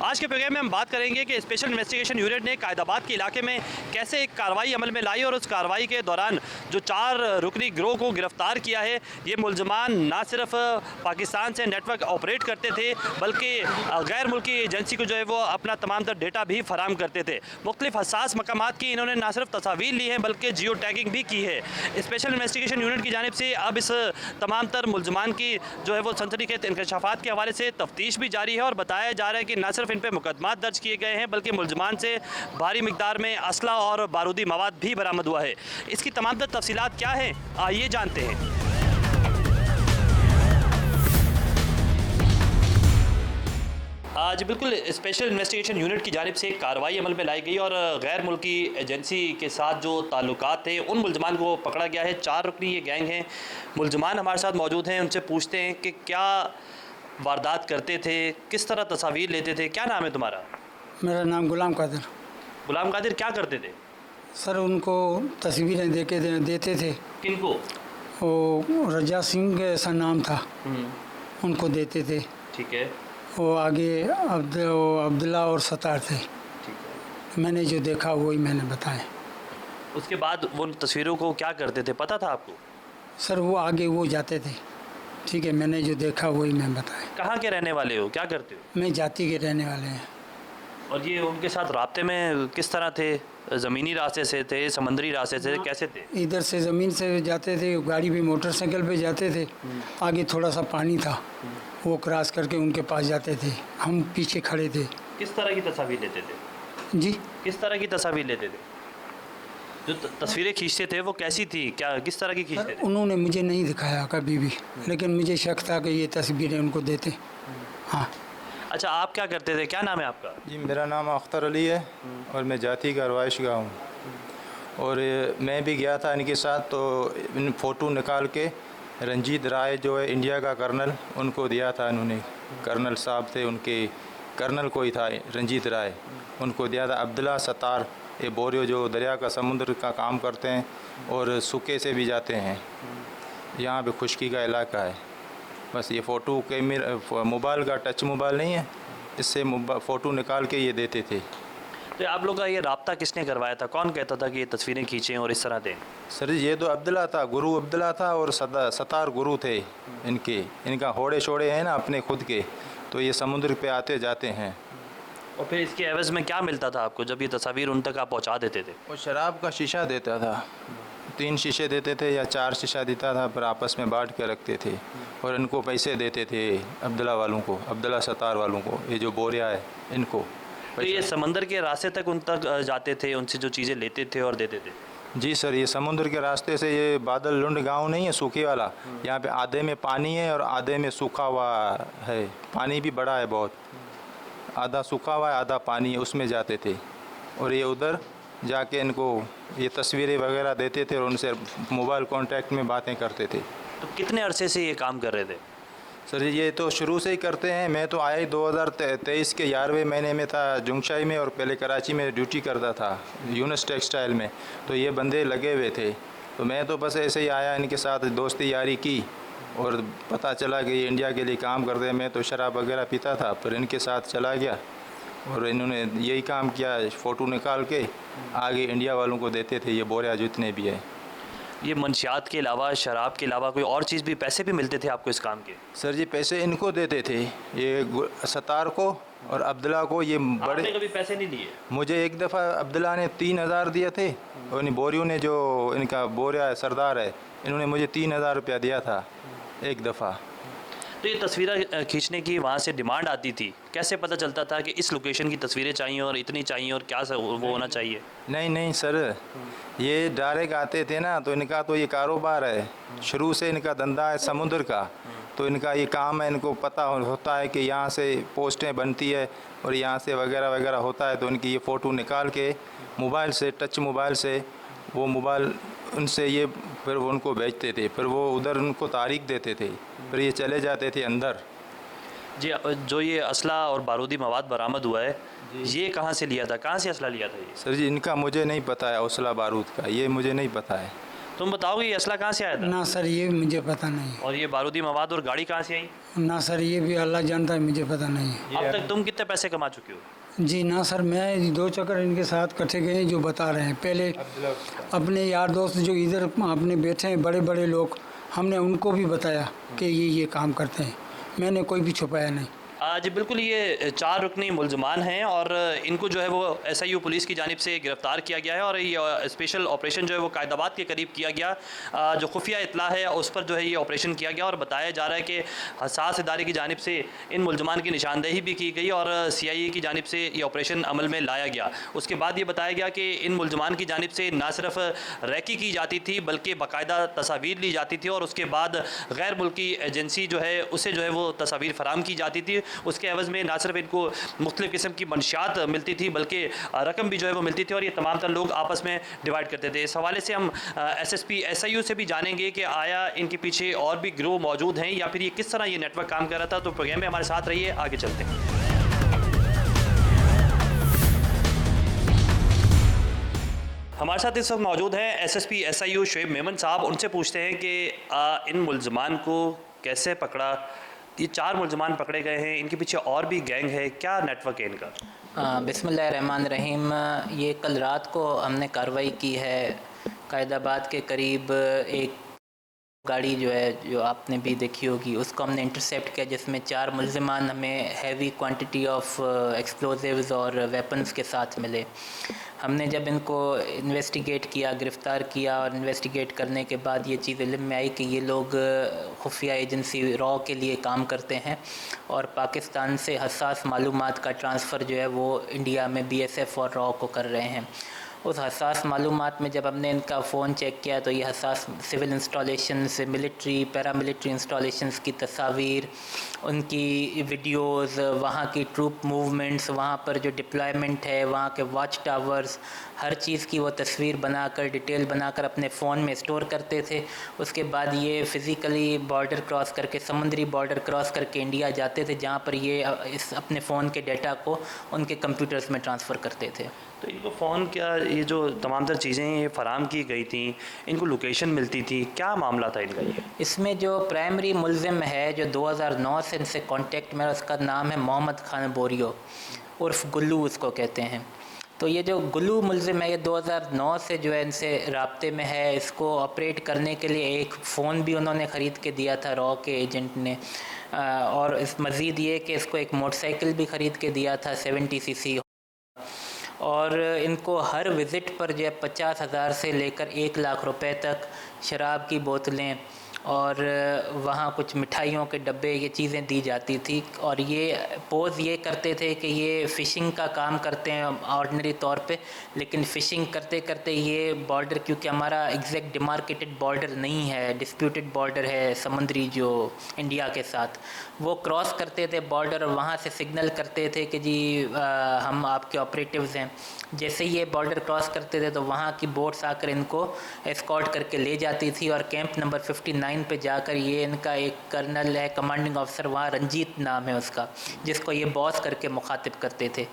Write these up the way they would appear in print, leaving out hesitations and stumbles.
आज के प्रोग्राम में हम बात करेंगे कि स्पेशल इन्वेस्टिगेशन यूनिट ने कायदाबाद के इलाके में कैसे एक कार्रवाई अमल में लाई और उस कार्रवाई के दौरान जो 4 रुकनी गिरोह को गिरफ्तार किया है। ये मुलजमान ना सिर्फ पाकिस्तान से नेटवर्क ऑपरेट करते थे बल्कि गैर मुल्की एजेंसी को जो है वो अपना तमाम तर डेटा भी फराहम करते थे। मुख्तलिफ हसास मकामात की इन्होंने ना सिर्फ तस्वीर ली हैं बल्कि जियो टैगिंग भी की है। स्पेशल इन्वेस्टिगेशन यूनिट की जानिब से अब इस तमाम तर मुलजमान की जो है वो सनसनीखेज इंकशाफात के हवाले से तफ्तीश भी जारी है और बताया जा रहा है कि न सिर्फ इन पर मुकदमात दर्ज किए गए हैं बल्कि मुलजमान से भारी मिकदार में असला और बारूदी मवाद भी बरामद हुआ है। इसकी तमाम तर तफसीलात क्या है आइए जानते हैं। आज बिल्कुल स्पेशल इन्वेस्टिगेशन यूनिट की जानिब से एक कार्रवाई अमल में लाई गई और गैर मुल्की एजेंसी के साथ जो ताल्लुकात थे उन मुलजमान को पकड़ा गया है। 4 रुकनी ये गैंग हैं। मुलजमान हमारे साथ मौजूद हैं, उनसे पूछते हैं कि क्या वारदात करते थे, किस तरह तस्वीर लेते थे। क्या नाम है तुम्हारा? मेरा नाम गुलाम कादिर। गुलाम कादिर, क्या करते थे? सर उनको तस्वीरें देते थे। किनको? वो रजा सिंह ऐसा नाम था, उनको देते थे। ठीक है। वो आगे अब्दुल्ला और सतार थे। ठीक है। मैंने जो देखा वही मैंने बताया। उसके बाद वो तस्वीरों को क्या करते थे, पता था आपको? सर वो आगे वो जाते थे। ठीक है, मैंने जो देखा वही मैं बताया। कहाँ के रहने वाले हो, क्या करते हो? मैं जाति के रहने वाले हैं। और ये उनके साथ राब्ते में किस तरह थे? ज़मीनी रास्ते से थे, समंदरी रास्ते से, कैसे थे? इधर से ज़मीन से जाते थे, गाड़ी भी मोटरसाइकिल पे जाते थे। आगे थोड़ा सा पानी था, वो क्रॉस करके उनके पास जाते थे, हम पीछे खड़े थे। किस तरह की तस्वीर लेते थे जी? किस तरह की तस्वीर लेते थे? जो तस्वीरें खींचते थे वो कैसी थी, क्या किस तरह की खींचते थे? उन्होंने मुझे नहीं दिखाया कभी भी, लेकिन मुझे शक था कि ये तस्वीरें उनको देते। हाँ। अच्छा, आप क्या करते थे, क्या नाम है आपका? जी, मेरा नाम अख्तर अली है और मैं जाति का रवाइश गाँव हूँ। और मैं भी गया था इनके साथ, तो इन फ़ोटो निकाल के रंजीत राय जो है इंडिया का कर्नल, उनको दिया था इन्होंने। कर्नल साहब थे उनके, कर्नल कोई था रंजीत राय, उनको दिया था। अब्दुल्ला सतार ये बोरियो जो दरिया का समुद्र का काम करते हैं और सूखे से भी जाते हैं। यहाँ पे खुश्की का इलाका है। बस ये फ़ोटो के मोबाइल का टच मोबाइल नहीं है, इससे फ़ोटो निकाल के ये देते थे। तो आप लोग का ये राब्ता किसने करवाया था? कौन कहता था कि ये तस्वीरें खींचें और इस तरह दें? सर ये तो अब्दुल्ला था, गुरु अब्दुल्ला था और सतार गुरु थे इनका होड़े शोड़े हैं ना अपने खुद के, तो ये समुद्र पे आते जाते हैं। और फिर इसके एवज़ में क्या मिलता था आपको जब ये तस्वीर उन तक आप पहुंचा देते थे? वो शराब का शीशा देता था, 3 शीशे देते थे या 4 शीशा देता था, पर आपस में बांट के रखते थे। और इनको पैसे देते थे अब्दुल्ला वालों को, अब्दुल्ला सतार वालों को, ये जो बोरिया है इनको। तो ये समंदर के रास्ते तक उन तक जाते थे, उनसे जो चीज़ें लेते थे और देते थे? जी सर, ये समुद्र के रास्ते से, ये बादल लुंड गांव नहीं है सूखे वाला, यहाँ पे आधे में पानी है और आधे में सूखा हुआ है। पानी भी बड़ा है बहुत, आधा सूखा हुआ है आधा पानी है, उसमें जाते थे। और ये उधर जाके इनको ये तस्वीरें वगैरह देते थे और उनसे मोबाइल कांटेक्ट में बातें करते थे। तो कितने अरसे से ये काम कर रहे थे? सर ये तो शुरू से ही करते हैं। मैं तो आया ही 2023 के 11वें महीने में था जुंगशाई में, और पहले कराची में ड्यूटी करता था यूनिस टेक्सटाइल में, तो ये बंदे लगे हुए थे। तो मैं तो बस ऐसे ही आया, इनके साथ दोस्ती यारी की और पता चला कि ये इंडिया के लिए काम करते हैं। मैं तो शराब वगैरह पीता था, पर इनके साथ चला गया और इन्होंने यही काम किया, फ़ोटो निकाल के आगे इंडिया वालों को देते थे, ये बोरिया जितने भी है। ये मंशियात के अलावा, शराब के अलावा कोई और चीज़ भी, पैसे भी मिलते थे आपको इस काम के? सर जी पैसे इनको देते थे, ये सतार को और अब्दुल्ला को। ये बड़े, आपने कभी पैसे नहीं लिए? मुझे एक दफ़ा अब्दुल्ला ने 3000 दिए थे और इन बोरियों ने, जो इनका बोरिया है सरदार है, इन्होंने मुझे 3000 रुपया दिया था एक दफ़ा। तो ये तस्वीरें खींचने की वहाँ से डिमांड आती थी, कैसे पता चलता था कि इस लोकेशन की तस्वीरें चाहिए और इतनी चाहिए और क्या वो होना चाहिए? नहीं सर, ये डायरेक्ट आते थे ना, तो इनका तो ये कारोबार है, शुरू से इनका धंधा है समुद्र का, तो इनका ये काम है, इनको पता होता है कि यहाँ से पोस्टें बनती है और यहाँ से वगैरह वगैरह होता है। तो इनकी ये फ़ोटो निकाल के मोबाइल से, टच मोबाइल से, वो मोबाइल उनसे ये फिर वो उनको भेजते थे, फिर वो उधर उनको तारीख देते थे, फिर ये चले जाते थे अंदर। जी, जो ये असला और बारूदी मवाद बरामद हुआ है, ये कहाँ से लिया था, कहाँ से असला लिया था ये? सर जी इनका मुझे नहीं पता है, असला बारूद का ये मुझे नहीं पता है। तुम बताओगे ये असला कहाँ से आया था? ना सर ये मुझे पता नहीं। और ये बारूदी मवाद और गाड़ी कहाँ से आई? ना सर ये भी अल्लाह जानता है, मुझे पता नहीं। अब तक तुम कितने पैसे कमा चुके हो? जी ना सर, मैं 2 चक्कर इनके साथ इकट्ठे गए हैं जो बता रहे हैं। पहले अपने यार दोस्त जो इधर अपने बैठे हैं बड़े बड़े लोग, हमने उनको भी बताया कि ये काम करते हैं, मैंने कोई भी छुपाया नहीं। जी बिल्कुल, ये 4 रुकनी मुलजमान हैं और इनको जो है वो SIU पुलिस की जानिब से गिरफ़्तार किया गया है और ये स्पेशल ऑपरेशन जो है वो कायदाबाद के करीब किया गया। जो खुफिया इतला है उस पर जो है ये ऑपरेशन किया गया और बताया जा रहा है कि हसास इदारे की जानिब से इन मुलजमान की निशानदेही भी की गई और CIA की जानिब से ये ऑपरेशन अमल में लाया गया। उसके बाद ये बताया गया कि इन मुलजमान की जानिब से ना सिर्फ रैकी की जाती थी बल्कि बाकायदा तस्वीर ली जाती थी और उसके बाद गैर मुल्की एजेंसी जो है उसे जो है वो तस्वीर फराम की जाती थी। उसके एवज़ में ना सिर्फ इनको मुख्तलिफ़ किस्म की मंशियात मिलती थी बल्कि रकम भी जो है वो मिलती थी और ये तमाम तर लोग आपस में डिवाइड करते थे। इस हवाले से हम SSP SIU से भी जानेंगे कि आया इनके पीछे और भी गिरोह मौजूद हैं या फिर ये किस तरह ये नेटवर्क काम कर रहा था। तो प्रोग्राम में हमारे साथ रहिए, आगे चलते हैं। हमारे साथ इस वक्त मौजूद हैं SSP SIU शुएब मेमन साहब। उनसे पूछते हैं कि इन मुलजमान को कैसे पकड़ा? ये 4 मुलजमान पकड़े गए हैं, इनके पीछे और भी गैंग है, क्या नेटवर्क है इनका? बिस्मिल्लाहिर्रहमानिर्रहीम। ये कल रात को हमने कार्रवाई की है कायदाबाद के करीब। एक गाड़ी जो है जो आपने भी देखी होगी उसको हमने इंटरसेप्ट किया जिसमें 4 मुलजमान हमें हैवी क्वांटिटी ऑफ एक्सप्लोजिव्स और वेपन्स के साथ मिले। हमने जब इनको इन्वेस्टिगेट किया, गिरफ़्तार किया और इन्वेस्टिगेट करने के बाद ये चीज़ इल्म में आई कि ये लोग खुफिया एजेंसी रॉ के लिए काम करते हैं और पाकिस्तान से हसास मालूमात का ट्रांसफ़र जो है वो इंडिया में BSF और रॉ को कर रहे हैं। उस हसास मालूमात में जब हमने इनका फ़ोन चेक किया तो ये हसास civil installations, military, paramilitary installations की तस्वीर, उनकी वीडियोस, वहाँ की ट्रूप मूवमेंट्स, वहाँ पर जो डिप्लॉयमेंट है, वहाँ के वॉच टावर्स, हर चीज़ की वो तस्वीर बनाकर, डिटेल बनाकर अपने फ़ोन में स्टोर करते थे। उसके बाद ये फ़िज़िकली बॉर्डर क्रॉस करके, समुद्री बॉर्डर क्रॉस करके इंडिया जाते थे जहाँ पर ये इस अपने फ़ोन के डेटा को उनके कंप्यूटर्स में ट्रांसफ़र करते थे। तो इनको फ़ोन क्या ये जो तमाम तर चीज़ें ये फ़राम की गई थी, इनको लोकेशन मिलती थी, क्या मामला था इनका ये? इसमें जो प्राइमरी मुल्ज़िम है जो 2009 से इनसे कांटेक्ट में, उसका नाम है मोहम्मद खान बोरियो उर्फ़ गुल्लू उसको कहते हैं। तो ये जो गुल्लू मुल्ज़िम है ये 2009 से जो है इनसे राब्ते में है। इसको ऑपरेट करने के लिए एक फ़ोन भी उन्होंने ख़रीद के दिया था रॉ के एजेंट ने, और इस मज़ीद ये कि इसको एक मोटरसाइकिल भी ख़रीद के दिया था 70cc। और इनको हर विज़िट पर जो है 50,000 से लेकर 1 लाख रुपए तक शराब की बोतलें और वहाँ कुछ मिठाइयों के डब्बे, ये चीज़ें दी जाती थी। और ये पोज़ ये करते थे कि ये फ़िशिंग का काम करते हैं ऑर्डिनरी तौर पे, लेकिन फ़िशिंग करते करते ये बॉर्डर, क्योंकि हमारा एग्जैक्ट डिमार्केटेड बॉर्डर नहीं है, डिस्प्यूटेड बॉर्डर है समुद्री जो इंडिया के साथ, वो क्रॉस करते थे बॉर्डर और वहाँ से सिग्नल करते थे कि जी हम आपके ऑपरेटिव्स हैं। जैसे ये बॉर्डर क्रॉस करते थे तो वहाँ की बोट्स आकर इनको एस्कॉर्ट करके ले जाती थी और कैंप नंबर 59 पे जाकर ये इनका एक कर्नल है, कमांडिंग ऑफिसर वहाँ रंजीत नाम है उसका, जिसको ये बॉस करके मुखातिब करते थे,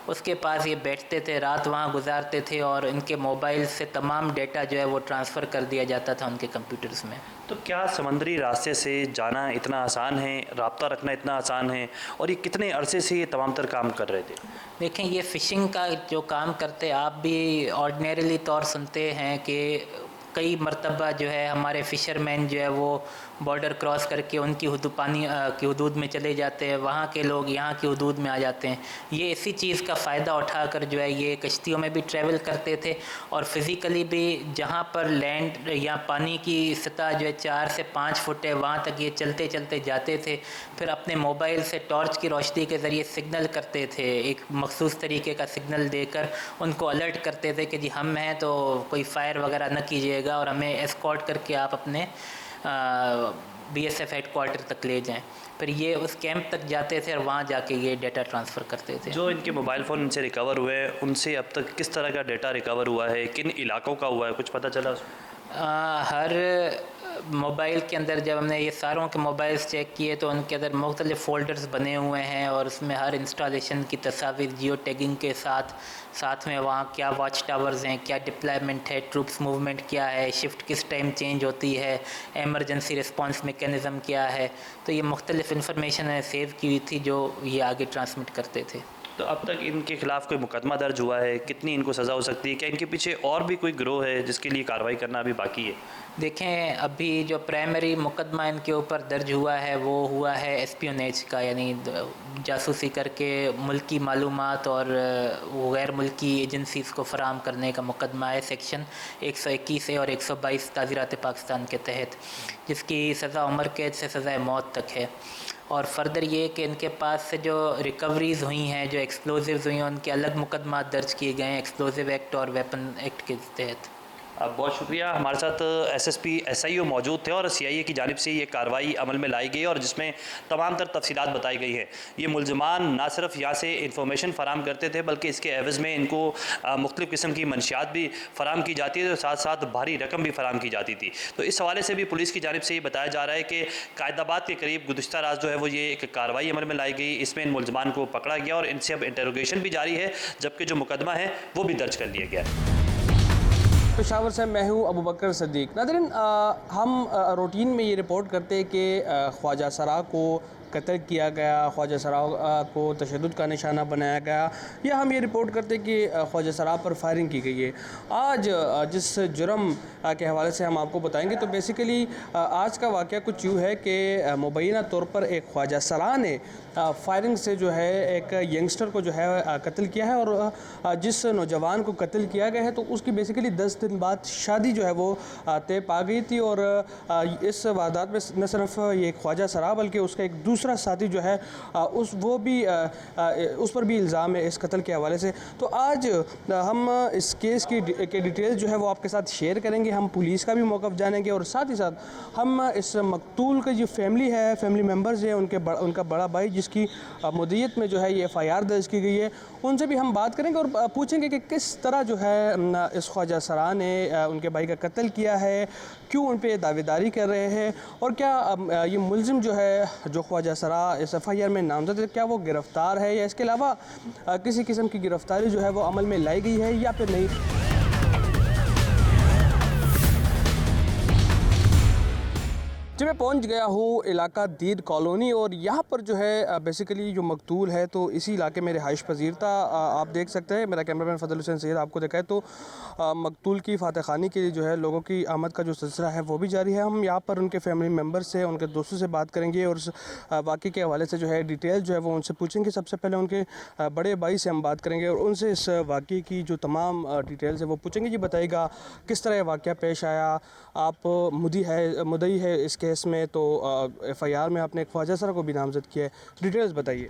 उसके पास ये बैठते थे, रात वहाँ गुजारते थे और इनके मोबाइल से तमाम डेटा जो है वो ट्रांसफ़र कर दिया जाता था उनके कंप्यूटर्स में। तो क्या समुद्री रास्ते से जाना इतना आसान है, रब्ता रखना इतना आसान है, और ये कितने अरसे से ये तमाम तर काम कर रहे थे? देखें, ये फ़िशिंग का जो काम करते आप भी ऑर्डिनरीली तौर सुनते हैं कि कई मरतबा जो है हमारे फ़िशरमैन जो है वो बॉर्डर क्रॉस करके उनकी पानी की हदूद में चले जाते हैं, वहाँ के लोग यहाँ की हदूद में आ जाते हैं। ये इसी चीज़ का फ़ायदा उठाकर जो है ये कश्तियों में भी ट्रैवल करते थे और फ़िज़िकली भी जहाँ पर लैंड या पानी की सतह जो है 4 से 5 फुट है वहाँ तक ये चलते चलते जाते थे। फिर अपने मोबाइल से टॉर्च की रोशनी के ज़रिए सिग्नल करते थे, एक मखसूस तरीके का सिग्नल देकर उनको अलर्ट करते थे कि जी हम हैं तो कोई फ़ायर वगैरह न कीजिएगा और हमें एस्कॉर्ट करके आप अपने BSF हेडक्वार्टर तक ले जाएं। फिर ये उस कैंप तक जाते थे और वहाँ जाके ये डेटा ट्रांसफ़र करते थे। जो इनके मोबाइल फ़ोन इनसे रिकवर हुए उनसे अब तक किस तरह का डेटा रिकवर हुआ है, किन इलाकों का हुआ है, कुछ पता चला उसमें? हर मोबाइल के अंदर जब हमने ये सारों के मोबाइल्स चेक किए तो उनके अंदर मुख्तलिफ़ फ़ोल्डर्स बने हुए हैं और उसमें हर इंस्टॉलेशन की तस्वीर जियो टैगिंग के साथ में वहाँ क्या वॉच टावर्स हैं, क्या डिप्लॉयमेंट है, ट्रूप्स मूवमेंट क्या है, शिफ्ट किस टाइम चेंज होती है, एमरजेंसी रिस्पांस मेकैनिज़म क्या है। तो ये मुख्तलिफ़ इन्फॉर्मेशन सेव की हुई थी जो ये आगे ट्रांसमिट करते थे। तो अब तक इनके खिलाफ कोई मुकदमा दर्ज हुआ है? कितनी इनको सज़ा हो सकती है? क्या इनके पीछे और भी कोई गिरोह है जिसके लिए कार्रवाई करना अभी बाकी है? देखें, अभी जो प्राइमरी मुकदमा इनके ऊपर दर्ज हुआ है वो हुआ है एस्पियोनेज का, यानी जासूसी करके मुल्की मालूमात और गैर मुल्की एजेंसीज़ को फ़राहम करने का मुकदमा है सेक्शन 121 और 122 ताज़ीरात पाकिस्तान के तहत, जिसकी सज़ा उम्र कैद से सज़ाए मौत तक है। और फर्दर ये कि इनके पास से जो रिकवरीज़ हुई हैं, जो एक्सप्लोजिव्स हुई हैं, उनके अलग मुकदमा दर्ज किए गए हैं एक्सप्लोजिव एक्ट और वेपन एक्ट के तहत। बहुत शुक्रिया। हमारे साथ एसएसपी SIO मौजूद थे और CIA की जानिब से ये कार्रवाई अमल में लाई गई और जिसमें तमाम तर तफसीलात बताई गई हैं। ये मुलजमान ना सिर्फ यहाँ से इंफॉर्मेशन फ़राम करते थे बल्कि इसके एवज़ में इनको मुख्तलिफ़ किस्म की मंशियात भी फ़राम की जाती है, तो साथ साथ भारी रकम भी फ़राम की जाती थी। तो इस हवाले से भी पुलिस की जानिब से ये बताया जा रहा है कि कायदाबाद के करीब गुज़िश्ता रात जो है वो ये एक कार्रवाई अमल में लाई गई, इसमें इन मुलजमान को पकड़ा गया और इनसे अब इंटरोगेशन भी जारी है, जबकि जो मुकदमा है वो भी दर्ज कर लिया गया है। पेशावर से मैं हूँ अबू बकर सदीक। नाज़रीन, हम रूटीन में ये रिपोर्ट करते हैं कि ख्वाजा सरा को कत्ल किया गया, ख्वाजा सरा को तशद्दुद का निशाना बनाया गया, या हम ये रिपोर्ट करते हैं कि ख्वाजा सरा पर फायरिंग की गई है। आज जिस जुर्म के हवाले से हम आपको बताएंगे, तो बेसिकली आज का वाक़या कुछ यूँ है कि मुबैना तौर पर एक ख्वाजा सरा ने फायरिंग से जो है एक यंगस्टर को जो है कत्ल किया है, और जिस नौजवान को कत्ल किया गया है तो उसकी बेसिकली 10 दिन बाद शादी जो है वो तय पा गई थी। और इस वारदात में न सिर्फ ये ख्वाजा सरा बल्कि उसका एक दूसरा साथी जो है उस पर भी इल्ज़ाम है इस कत्ल के हवाले से। तो आज हम इस केस की डिटेल जो है वो आपके साथ शेयर करेंगे, हम पुलिस का भी मौक़िफ़ जानेंगे और साथ ही साथ हम इस मकतूल की जो फैमिली है, फैमिली मेम्बर्स हैं, उनका बड़ा भाई जिसकी मुद्दत में जो है ये FIR दर्ज की गई है, उनसे भी हम बात करेंगे और पूछेंगे कि किस तरह जो है इस ख्वाजा सरा ने उनके भाई का कत्ल किया है, क्यों उन पर दावेदारी कर रहे हैं, और क्या ये मुलजिम जो है जो ख्वाजा सरा इस FIR में नामजद है, क्या वो गिरफ़्तार है, या इसके अलावा किसी किस्म की गिरफ़्तारी जो है वो अमल में लाई गई है या फिर नहीं। जब मैं पहुंच गया हूँ इलाका दीद कॉलोनी, और यहाँ पर जो है बेसिकली जो मकतूल है तो इसी इलाके में रिहाइश पजीर था। आप देख सकते हैं, मेरा कैमरामैन फजल हुसैन सैयद आपको दिखाए तो मकतूल की फातह खानी के लिए जो है लोगों की आमद का जो सिलसिला है वो भी जारी है। हम यहाँ पर उनके फैमिली मेम्बर से, उनके दोस्तों से बात करेंगे और वाक़े के हवाले से जो है डिटेल जो है वो उनसे पूछेंगे। सबसे पहले उनके बड़े भाई से हम बात करेंगे और उनसे इस वाक़े की जो तमाम डिटेल्स है वो पूछेंगे। ये बताइएगा किस तरह वाक़या पेश आया, आप मुद्दई है इस केस में, तो FIR में आपने ख्वाजा सरा को भी नामजद किया है, डिटेल्स बताइए।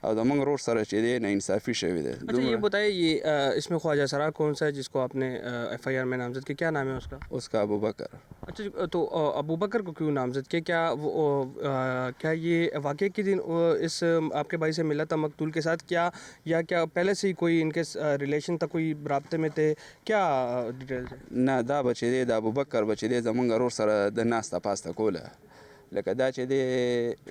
और दमंग रोड सर चाहिए ना इंसाफ़ी शवी है। अच्छा ये बताइए, ये इसमें ख्वाजा सरा कौन सा है जिसको आपने FIR में नामजद किया, क्या नाम है उसका? उसका अबू बकर। अच्छा, तो अबू बकर को क्यों नामजद किया? क्या ये वाक़े के दिन इस आपके भाई से मिला था मकतूल के साथ, क्या पहले से ही कोई इनके रिलेशन था, कोई राब्ते में थे, क्या डिटेल्स है? ना दा बचे दे दा अबू बकर बचे दे जमंग रोड सर द नास्ता पास्ता कोला लका दा चे दे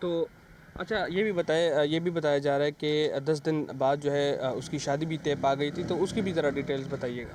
तो अच्छा ये भी बताया जा रहा है कि 10 दिन बाद जो है उसकी शादी भी तय पा गई थी, तो उसकी भी ज़रा डिटेल्स बताइएगा।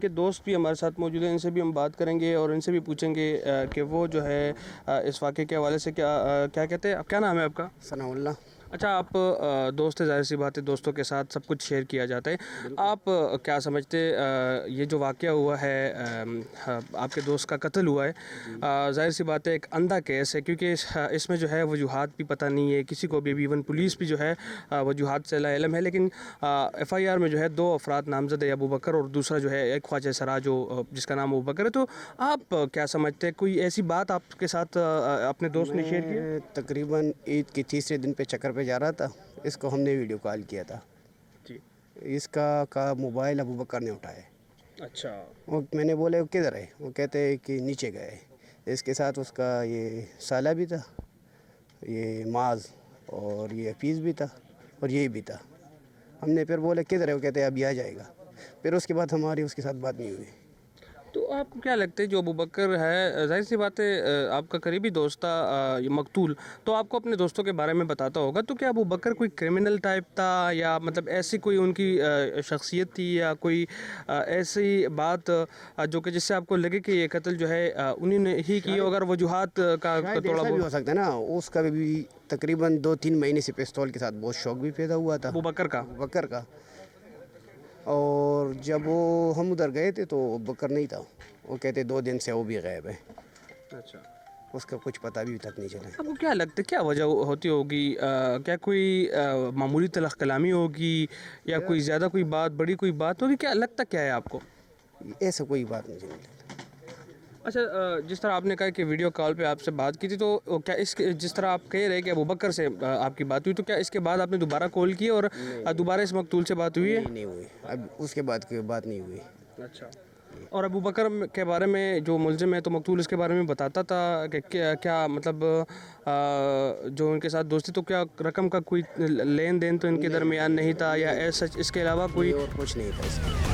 के दोस्त भी हमारे साथ मौजूद हैं, इनसे भी हम बात करेंगे और इनसे भी पूछेंगे कि वो जो है इस वाक़े के हवाले से क्या कहते हैं. अब क्या नाम है आपका? सनाउल्लाह. अच्छा, आप दोस्त है, जाहिर सी बात है दोस्तों के साथ सब कुछ शेयर किया जाता है. आप क्या समझते ये जो वाक़या हुआ है आपके दोस्त का कत्ल हुआ है, जाहिर सी बात है एक अंधा केस है क्योंकि इसमें जो है वजूहात भी पता नहीं है किसी को भी. इवन पुलिस भी जो है वजूहात से इल्म है, लेकिन FIR में जो है 2 अफराद नामजद है, अबू बकर और दूसरा जो है एक ख्वाजा सरा जो जिसका नाम अबू बकर है. तो आप क्या समझते हैं, कोई ऐसी बात आपके साथ अपने दोस्त ने शेयर की? तकरीबन ईद के तीसरे दिन पे चक्कर पे जा रहा था, इसको हमने वीडियो कॉल किया था जी. इसका मोबाइल अबू बकर ने उठाया. अच्छा. वो मैंने बोले वो किधर है, वो कहते हैं कि नीचे गए. इसके साथ उसका ये साला भी था, ये माज और ये हफीज़ भी था और ये भी था. हमने फिर बोले किधर है, वो कहते हैं अभी आ जाएगा. फिर उसके बाद हमारी उसके साथ बात नहीं हुई. तो आपको क्या लगता है जो अबू बकर है, जाहिर सी बात है आपका करीबी दोस्त था ये मकतूल, तो आपको अपने दोस्तों के बारे में बताता होगा, तो क्या अबू बकर कोई क्रिमिनल टाइप था या मतलब ऐसी कोई उनकी शख्सियत थी या कोई ऐसी बात जो कि जिससे आपको लगे कि ये कत्ल जो है उन्हीं ने ही की, अगर वजूहात का थोड़ा भी हो बहुत? सकता है ना. उसका भी तकरीबन 2-3 महीने से पिस्तौल के साथ बहुत शौक भी पैदा हुआ था अबू बकर का. बकर का. और जब वो हम उधर गए थे तो बकर नहीं था. वो कहते 2 दिन से वो भी गायब है. अच्छा. उसका कुछ पता भी तक नहीं चला. आपको क्या लगता है क्या वजह होती होगी? क्या कोई मामूली तलख कलामी होगी या कोई ज़्यादा कोई बात, बड़ी कोई बात होगी? क्या लगता क्या है आपको? ऐसा कोई बात नहीं चली. अच्छा, जिस तरह आपने कहा कि वीडियो कॉल पे आपसे बात की थी, तो क्या इस जिस तरह आप कह रहे हैं कि अबू बकर से आपकी बात हुई, तो क्या इसके बाद आपने दोबारा कॉल की और दोबारा इस मकतूल से बात हुई है? नहीं हुई. अब उसके बाद कोई बात नहीं हुई. अच्छा. और अबू बकर के बारे में जो मुलजिम है, तो मकतूल इसके बारे में बताता था कि क्या मतलब जो उनके साथ दोस्ती, तो क्या रकम का कोई लेन देन तो इनके दरमियान नहीं था या ऐसा इसके अलावा कोई और कुछ नहीं था इसमें.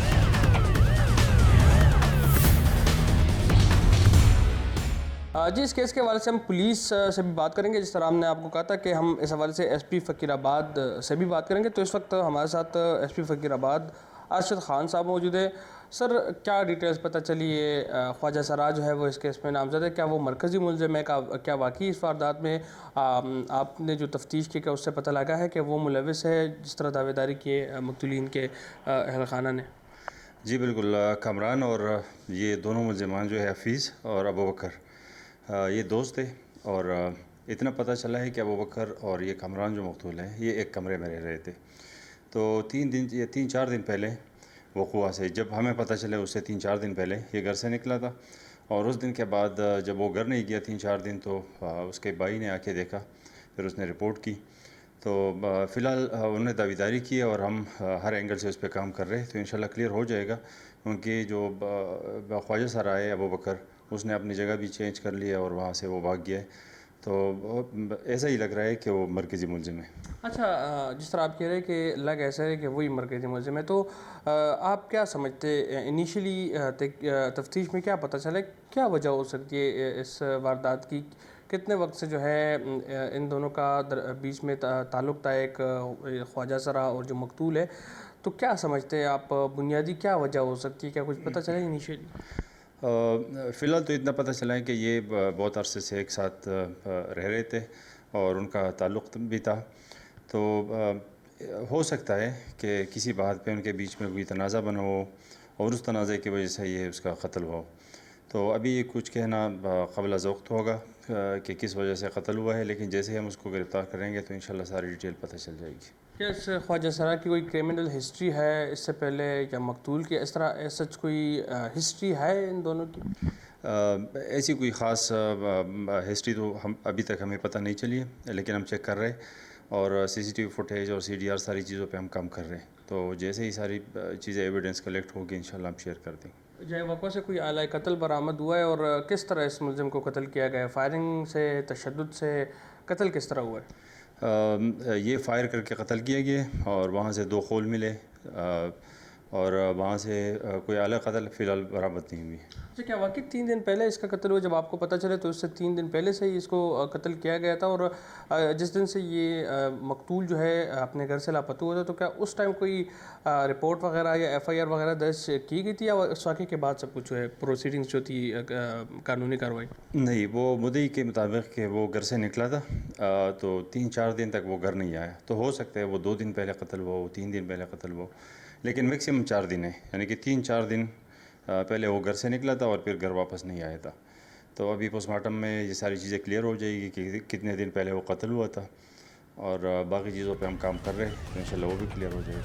जी, इस केस के हवाले से हम पुलिस से भी बात करेंगे. जिस तरह हमने आपको कहा था कि हम इस हवाले से SP फ़कीराबाद से भी बात करेंगे, तो इस वक्त हमारे साथ SP फ़कीराबाद अरशद ख़ान साहब मौजूद है. सर, क्या डिटेल्स पता चली है? ख्वाजा सरा जो है वो इस केस में नामजद है, क्या वो मरकज़ी मुलज़िम है? क्या वाकई इस वारदात में आपने जो तफ्तीश की क्या उससे पता लगा है कि वो मुलविस है जिस तरह दावेदारी किए मकतूलीन के अहल खाना ने? जी बिल्कुल. कामरान और ये दोनों मुलज़िमान जो है हफीज़ और अबू बकर, ये दोस्त थे और इतना पता चला है कि अबू बकर और ये कामरान जो मकतूल हैं ये एक कमरे में रह रहे थे. तो 3-4 दिन पहले वक़ुआ से, जब हमें पता चला उससे 3-4 दिन पहले ये घर से निकला था और उस दिन के बाद जब वो घर नहीं गया 3-4 दिन, तो उसके भाई ने आके देखा, फिर उसने रिपोर्ट की. तो फ़िलहाल उन्होंने दावेदारी की और हम हर एंगल से उस पर काम कर रहे हैं. तो इंशाल्लाह क्लियर हो जाएगा. उनकी जो ख्वाजा सरा है अबू बकर, उसने अपनी जगह भी चेंज कर लिया और वहाँ से वो भाग गया है. तो ऐसा ही लग रहा है कि वो मरकज़ी मुलज़िम है. अच्छा, जिस तरह आप कह रहे हैं कि लग ऐसा है कि वही मरकज़ी मुलज़िम है, तो आप क्या समझते इनिशियली तफ्तीश में क्या पता चला, क्या वजह हो सकती है इस वारदात की? कितने वक्त से जो है इन दोनों का बीच में ताल्लुक़ था, एक ख्वाजा सरा और जो मकतूल है, तो क्या समझते हैं आप बुनियादी क्या वजह हो सकती है? क्या कुछ पता चला इनिशियली? फ़िलहाल तो इतना पता चला है कि ये बहुत अरसे से एक साथ रह रहे थे और उनका ताल्लुक़ भी था. तो हो सकता है कि किसी बात पे उनके बीच में कोई तनाज़ा बना हो और उस तनाज़े की वजह से ये उसका कत्ल हुआ हो. तो अभी ये कुछ कहना क़ाबिल ज़ौक़ होगा कि किस वजह से कत्ल हुआ है, लेकिन जैसे ही हम उसको गिरफ़्तार करेंगे तो इंशाल्लाह सारी डिटेल पता चल जाएगी. क्या इस ख्वाजा सरा की कोई क्रिमिनल हिस्ट्री है इससे पहले, या मकतूल की इस तरह सच कोई हिस्ट्री है इन दोनों की? ऐसी कोई ख़ास हिस्ट्री तो हम अभी तक हमें पता नहीं चली है, लेकिन हम चेक कर रहे हैं और CCTV फुटेज और CDR सारी चीज़ों पे हम काम कर रहे हैं. तो जैसे ही सारी चीज़ें एविडेंस कलेक्ट होगी इंशाल्लाह हम शेयर कर देंगे. जय वक़्वा से कोई आला कत्ल बरामद हुआ है और किस तरह इस मुलज़िम को कत्ल किया गया है? फायरिंग से, तशद्दुद से, कत्ल किस तरह हुआ है? ये फ़ायर करके कत्ल किया गया और वहाँ से 2 खोल मिले. और वहाँ से कोई अलग कत्ल फ़िलहाल बरामद नहीं हुई। अच्छा, क्या वाकई 3 दिन पहले इसका कत्ल हुआ? जब आपको पता चले तो उससे 3 दिन पहले से ही इसको कत्ल किया गया था, और जिस दिन से ये मकतूल जो है अपने घर से लापता हुआ था, तो क्या उस टाइम कोई रिपोर्ट वगैरह या FIR वगैरह दर्ज की गई थी, या उस वाक़े के बाद सब कुछ जो है प्रोसीडिंग्स जो थी कानूनी कार्रवाई? नहीं, वो मुद्दई के मुताबिक कि वो घर से निकला था तो 3-4 दिन तक वो घर नहीं आया। तो हो सकता है वो 2 दिन पहले कत्ल हुआ हो, 3 दिन पहले कत्ल हुआ हो, लेकिन मैक्सिमम 4 दिन है, यानी कि 3-4 दिन पहले वो घर से निकला था और फिर घर वापस नहीं आया था। तो अभी पोस्टमार्टम में ये सारी चीज़ें क्लियर हो जाएगी कि कितने दिन पहले वो कत्ल हुआ था, और बाकी चीज़ों पे हम काम कर रहे हैं, तो इंशाल्लाह वो भी क्लियर हो जाएगी।